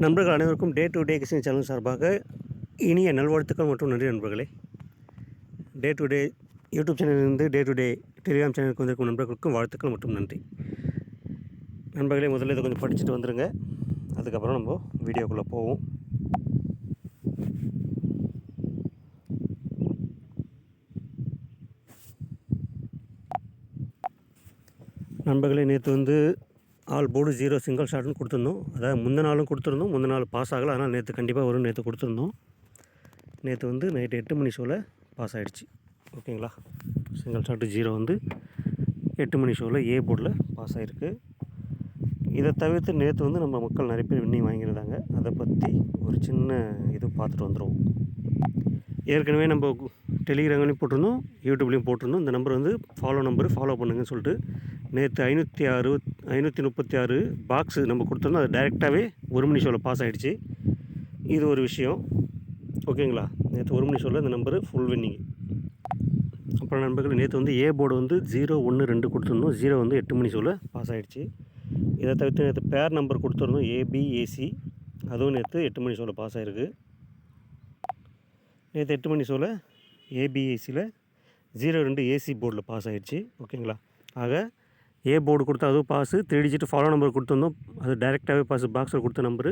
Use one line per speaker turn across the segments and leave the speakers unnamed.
நண்பர்கள் அனைவருக்கும் day to day Christian channel சார்பாக இனிய நல்வாழ்த்துக்கள் மற்றும் நன்றி நண்பர்களே. டே டு டே யூடியூப் சேனலிலிருந்து டே டு டே டெலிகிராம் சேனலுக்கு வந்திருக்கும் நண்பர்களுக்கும் வாழ்த்துக்கள் மற்றும் நன்றி. நண்பர்களே, முதல்ல இதை கொஞ்சம் படிச்சுட்டு வந்துடுங்க. அதுக்கப்புறம் நம்ம வீடியோக்குள்ளே போவோம். நண்பர்களே, நேற்று ஆல் போர்டு 0 சிங்கிள் ஷாட்னு கொடுத்துருந்தோம். அதாவது முந்தின நாளும் கொடுத்துருந்தோம். முந்தின நாள் பாஸ் ஆகலை. அதனால் நேற்று கண்டிப்பாக வரும் நேற்று கொடுத்துருந்தோம். நேற்று நைட்டு 8 மணி ஷோவில் பாஸ் ஆகிடுச்சு. ஓகேங்களா. சிங்கிள் ஷாட்டு 0 8 மணி ஷோவில் ஏ போர்டில் பாஸ் ஆகிருக்கு. இதை தவிர்த்து நேற்று நம்ம மக்கள் நிறைய பேர் வின்னிங் வாங்கியிருந்தாங்க. அதை பற்றி ஒரு சின்ன இது பார்த்துட்டு வந்துடுவோம். ஏற்கனவே நம்ம டெலிகிராம்லையும் போட்டிருந்தோம், யூடியூப்லேயும் போட்டிருந்தோம். இந்த நம்பர் ஃபாலோ பண்ணுங்கன்னு சொல்லிட்டு நேற்று 536 பாக்ஸு நம்ம கொடுத்துருந்தோம். அது டைரெக்டாகவே 1 மணி ஷோவில் பாஸ் ஆகிடுச்சு. இது ஒரு விஷயம். ஓகேங்களா. நேற்று 1 மணி ஷோவில் இந்த நம்பரு ஃபுல் வின்னிங். அப்புறம் நண்பர்கள், நேற்று ஏ போர்டு 0, 1, 2 கொடுத்துருந்தோம். 0 8 மணி ஷோவில் பாஸ் ஆகிடுச்சு. இதை தவிர்த்து நேற்று பேர் நம்பர் கொடுத்துருந்தோம், ஏபிஏசி. அதுவும் நேற்று 8 மணி ஷோவில் பாஸ் ஆகிருக்கு. நேற்று 8 மணி ஷோவில் ஏபிஏசியில் 02 ஏசி போர்டில் பாஸ் ஆகிடுச்சு. ஓகேங்களா. ஆக ஏ போர்டு கொடுத்தா அதுவும் பாஸு. 3 டிஜிட் ஃபாலோ நம்பர் கொடுத்துருந்தோம், அது டைரெக்டாகவே பாஸு, பாக்ஸில் கொடுத்த நம்பரு.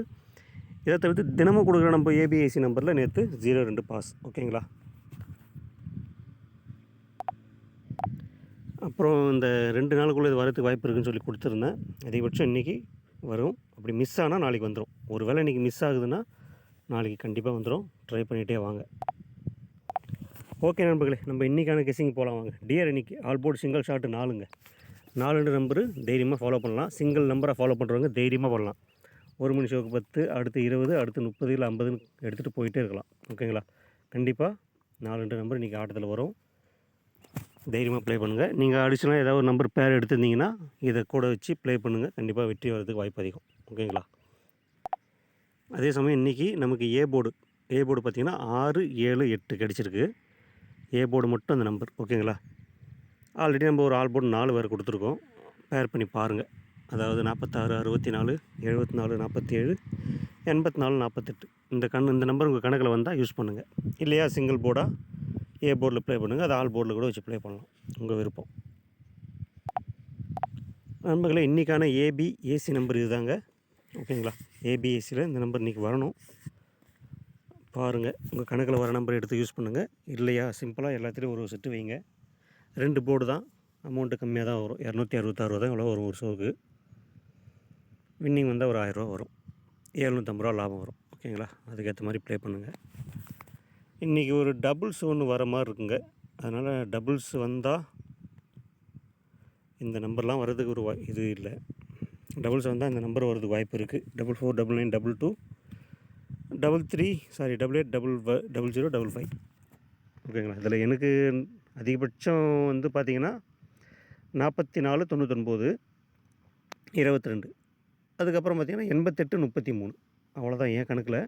இதை தவிர்த்து தினமும் கொடுக்குற நம்ம ஏபிஏசி நம்பரில் நேற்று 02 பாஸ். ஓகேங்களா. அப்புறம் இந்த 2 நாளுக்குள்ளே இது வரதுக்கு வாய்ப்பு இருக்குதுன்னு சொல்லி கொடுத்துருந்தேன். அதிகபட்சம் இன்றைக்கி வரும். அப்படி மிஸ் ஆனால் நாளைக்கு வந்துடும். ஒரு வேளை இன்றைக்கி மிஸ் ஆகுதுன்னா நாளைக்கு கண்டிப்பாக வந்துடும். ட்ரை பண்ணிகிட்டே வாங்க. ஓகே நண்பர்களே, நம்ம இன்றைக்கான கெஸ்ஸிங் போகலாம் வாங்க. டியர் இன்றைக்கி all board single shot 4 number தைரியமாக ஃபாலோ பண்ணலாம். சிங்கிள் நம்பரை ஃபாலோ பண்ணுறவங்க தைரியமாக பண்ணலாம். 1 மணி ஷோக்கு 10, அடுத்து 20, அடுத்து 30 இல்லை 50ன்னு எடுத்துகிட்டு போயிட்டே இருக்கலாம். ஓகேங்களா. கண்டிப்பாக 4 நம்பர் இன்றைக்கி ஆட்டத்தில் வரும். தைரியமாக ப்ளே பண்ணுங்கள். நீங்கள் அடிஷனலாக ஏதாவது ஒரு நம்பர் பேர் எடுத்திருந்தீங்கன்னா இதை கூட வச்சு ப்ளே பண்ணுங்கள். கண்டிப்பாக வெற்றி வர்றதுக்கு வாய்ப்பு அதிகம். ஓகேங்களா. அதே சமயம் இன்றைக்கி நமக்கு ஏ போர்டு பார்த்திங்கன்னா 6, 7, 8 கிடச்சிருக்கு. ஏ போர்டு மட்டும் அந்த நம்பர். ஓகேங்களா. ஆல்ரெடி நம்ம ஒரு ஆல் போர்டு 4 வேறு கொடுத்துருக்கோம். பேர் பண்ணி பாருங்கள். அதாவது 46, 64, 74, 47, 84, 48. இந்த நம்பர் உங்கள் கணக்கில் வந்தால் யூஸ் பண்ணுங்கள். இல்லையா சிங்கிள் போர்டாக ஏ போர்டில் ப்ளே பண்ணுங்கள். அது ஆல் போர்டில் கூட வச்சு ப்ளே பண்ணலாம், உங்கள் விருப்பம். நண்பர்களே, இன்றைக்கான ஏபிஏசி நம்பர் இதுதாங்க. ஓகேங்களா. ஏபிஏசியில் இந்த நம்பர் இன்றைக்கி வரணும். பாருங்கள், உங்கள் கணக்கில் வர நம்பர் எடுத்து யூஸ் பண்ணுங்கள். இல்லையா சிம்பிளாக எல்லாத்துலேயும் ஒரு செட்டு வைங்க. 2 போர்டு தான், அமௌண்ட்டு கம்மியாக தான் வரும். 266 தான் எவ்வளோ வரும் ஒரு ஷோவுக்கு. வின்னிங் வந்தால் ஒரு 1000 ரூபா வரும். 750 ரூபா லாபம் வரும். ஓகேங்களா. அதுக்கேற்ற மாதிரி ப்ளே பண்ணுங்கள். இன்றைக்கி ஒரு டபுள்ஸ் ஒன்று வர மாதிரி இருக்குங்க. அதனால் டபுள்ஸ் வந்தால் இந்த நம்பர்லாம் வர்றதுக்கு ஒரு இது இல்லை. டபுள்ஸ் வந்தால் இந்த நம்பர் வர்றதுக்கு வாய்ப்பு இருக்குது. 44, 99, 22, 33, 88, 00, 55. ஓகேங்களா. இதில் எனக்கு அதிகபட்சம் பார்த்திங்கன்னா 44, 99, 22. அதுக்கப்புறம் பார்த்திங்கன்னா 88, 33. அவ்வளோதான் என் கணக்கில்.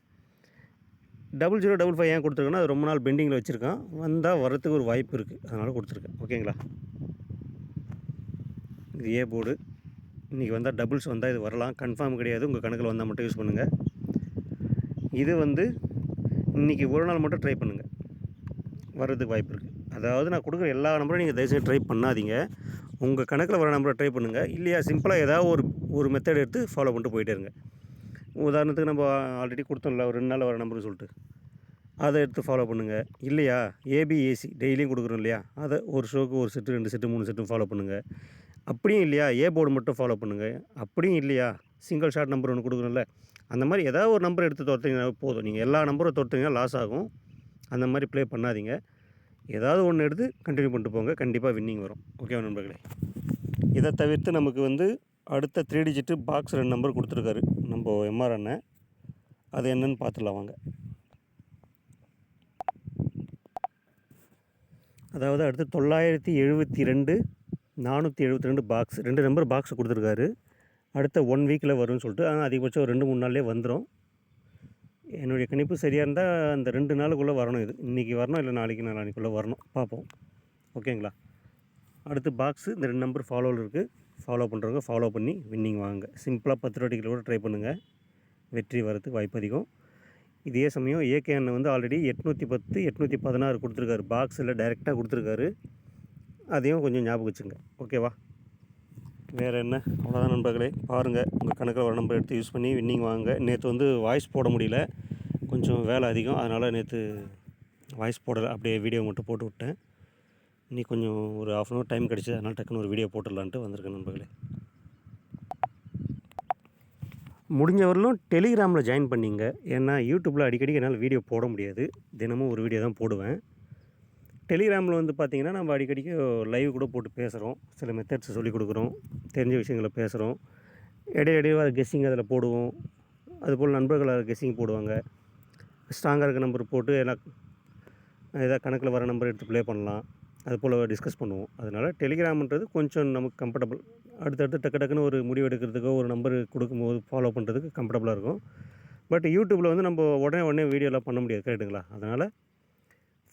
00, 55 ஏன் கொடுத்துருக்கேன்னா அது ரொம்ப நாள் பெண்டிங்கில் வச்சுருக்கான். வந்தால் வரத்துக்கு ஒரு வாய்ப்பு இருக்குது, அதனால் கொடுத்துருக்கேன். ஓகேங்களா. இது ஏ போர்டு. இன்றைக்கி வந்தால் டபுள்ஸ் வந்தால் இது வரலாம். கன்ஃபார்ம் கிடையாது. உங்கள் கணக்கில் வந்தால் மட்டும் யூஸ் பண்ணுங்கள். இது இன்றைக்கி ஒரு நாள் மட்டும் ட்ரை பண்ணுங்கள், வர்றதுக்கு வாய்ப்பு இருக்குது. அதாவது நான் கொடுக்குற எல்லா நம்பரும் நீங்கள் தயவுசெய்து ட்ரை பண்ணாதீங்க. உங்கள் கணக்கில் வர நம்பரை ட்ரை பண்ணுங்கள். இல்லையா சிம்பிளாக ஏதாவது ஒரு மெத்தட் எடுத்து ஃபாலோ பண்ணிட்டு போயிட்டே இருங்க. உதாரணத்துக்கு நம்ம ஆல்ரெடி கொடுத்தோம்ல ஒரு 2 நாள் வர நம்பர்னு சொல்லிட்டு, அதை எடுத்து ஃபாலோ பண்ணுங்கள். இல்லையா ஏபிஏசி டெய்லியும் கொடுக்குறோம் இல்லையா, அதை ஒரு ஷோக்கு ஒரு செட்டு, 2 செட்டு, 3 செட்டும் ஃபாலோ பண்ணுங்கள். அப்படியும் இல்லையா ஏ போர்டு மட்டும் ஃபாலோ பண்ணுங்கள். அப்படியும் இல்லையா சிங்கிள் ஷார்ட் நம்பர் ஒன்று கொடுக்குறோம்ல, அந்த மாதிரி ஏதாவது ஒரு நம்பர் எடுத்து தோர்த்திங்கன்னா போதும். நீங்கள் எல்லா நம்பரும் தோர்த்திங்கன்னா லாஸ் ஆகும். அந்த மாதிரி ப்ளே பண்ணாதீங்க. ஏதாவது ஒன்று எடுத்து கண்டினியூ பண்ணிட்டு போங்க. கண்டிப்பாக வின்னிங் வரும். ஓகே நண்பர்களே. இதை தவிர்த்து நமக்கு அடுத்த 3 டிஜிட்டு பாக்ஸ் 2 நம்பர் கொடுத்துருக்காரு நம்ம எம்ஆர் அண்ணன். அது என்னன்னு பார்த்துடலாம் வாங்க. அதாவது அடுத்து 972, 472 பாக்ஸ் 2 நம்பர் பாக்ஸ் கொடுத்துருக்காரு. அடுத்த 1 வீக்கில் வரும்னு சொல்லிட்டு. ஆனால் அதிகபட்சம் ஒரு 2-3 நாள்லேயே வந்துடும். என்னுடைய கணிப்பு சரியாக இருந்தால் அந்த 2 நாளுக்குள்ளே வரணும். இது இன்றைக்கி வரணும், இல்லை நாளைக்குள்ளே வரணும். பார்ப்போம். ஓகேங்களா. அடுத்து பாக்ஸு இந்த 2 நம்பர் ஃபாலோவில் இருக்குது. ஃபாலோ பண்ணுறவங்க ஃபாலோ பண்ணி வின்னிங் வாங்க. சிம்பிளாக 10 ரூபா டிக்கெட் கூட ட்ரை பண்ணுங்கள். வெற்றி வரதுக்கு வாய்ப்பு அதிகம். இதே சமயம் ஏகே அண்ணன் வந்து ஆல்ரெடி 810 816 கொடுத்துருக்காரு. பாக்ஸில் டைரெக்டாக கொடுத்துருக்காரு. அதையும் கொஞ்சம் ஞாபகம் வச்சுங்க. ஓகேவா? வேறு என்ன, அவ்வளோதான் நண்பர்களே. பாருங்கள், உங்கள் கணக்கில் ஒரு நம்பர் எடுத்து யூஸ் பண்ணி வின்னிங் வாங்க. நேற்று வந்து வாய்ஸ் போட முடியல, கொஞ்சம் வேலை அதிகம், அதனால் நேற்று வாய்ஸ் போடலை, அப்படியே வீடியோ மட்டும் போட்டு விட்டேன். இன்றைக்கி கொஞ்சம் ஒரு ½ hour டைம் கிடச்சி, அதனால் டக்குன்னு ஒரு வீடியோ போட்டுடலான்ட்டு வந்திருக்கேன் நண்பர்களே. முடிஞ்சவரையிலும் டெலிகிராமில் ஜாயின் பண்ணிங்க. ஏன்னா யூடியூப்பில் அடிக்கடி என்னால் வீடியோ போட முடியாது, தினமும் ஒரு வீடியோ தான் போடுவேன். டெலிகிராமில் வந்து பார்த்திங்கன்னா நம்ம அடிக்கடிக்கு லைவ் கூட போட்டு பேசுகிறோம், சில மெத்தட்ஸ் சொல்லிக் கொடுக்குறோம், தெரிஞ்ச விஷயங்களை பேசுகிறோம், இடையிடையே கெஸ்ஸிங் அதில் போடுவோம். அதுபோல் நண்பர்கள் அதில் கெஸ்ஸிங் போடுவாங்க. ஸ்ட்ராங்காக இருக்க நம்பர் போட்டு ஏதாவது கணக்கில் வர நம்பர் எடுத்து ப்ளே பண்ணலாம், அதுபோல் டிஸ்கஸ் பண்ணுவோம். அதனால் டெலிகிராம்ன்றது கொஞ்சம் நமக்கு கம்ஃபர்டபுள். அடுத்தடுத்து டக்குன்னு ஒரு முடிவு எடுக்கிறதுக்கோ ஒரு நம்பர் கொடுக்கும்போது ஃபாலோ பண்ணுறதுக்கு கம்ஃபர்டபுளாக இருக்கும். பட் யூடியூப்பில் வந்து நம்ம உடனே வீடியோலாம் பண்ண முடியாது, கரெக்டுங்களா? அதனால்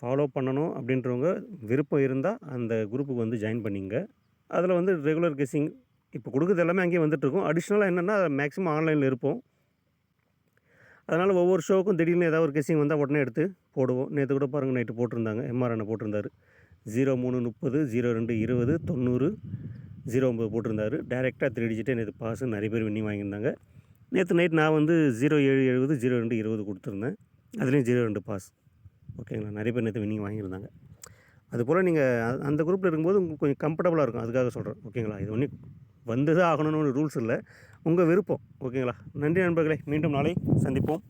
ஃபாலோ பண்ணணும் அப்படின்றவங்க விருப்பம் இருந்தால் அந்த குரூப்புக்கு வந்து ஜாயின் பண்ணிங்க. அதில் வந்து ரெகுலர் கெஸ்ஸிங் இப்போ கொடுக்குறது எல்லாமே அங்கேயே வந்துட்டுருக்கும். அடிஷ்னலாக என்னென்னா மேக்ஸிமம் ஆன்லைனில் இருப்போம். அதனால் ஒவ்வொரு ஷோவுக்கும் திடீர்னு ஏதாவது ஒரு கெஸ்ஸிங் வந்தால் உடனே எடுத்து போடுவோம். நேற்று கூட பாருங்கள், நைட்டு போட்டிருந்தாங்க, எம்ஆர் அண்ணன் போட்டிருந்தாரு. 0330 0220 90 09 போட்டிருந்தாரு. டைரெக்டாக 3 டிஜிட்டே நேற்று பாஸு, நிறைய பேர் வின்னிங் வாங்கியிருந்தாங்க. நேற்று நைட் நான் வந்து 0770 0220 கொடுத்துருந்தேன், அதுலேயும் 02 பாஸ். ஓகேங்களா? நிறைய பேர் நேற்று வின்னிங் வாங்கியிருந்தாங்க. அதுபோல் நீங்கள் அந்த குரூப்பில் இருக்கும்போது உங்களுக்கு கொஞ்சம் கம்ஃபர்டபுளாக இருக்கும், அதுக்காக சொல்கிறேன். ஓகேங்களா? இது ஒன்றும் வந்து தான் ஆகணும்னு ரூல்ஸ் இல்லை, உங்கள் விருப்பம். ஓகேங்களா? நன்றி நண்பர்களே, மீண்டும் நாளை சந்திப்போம்.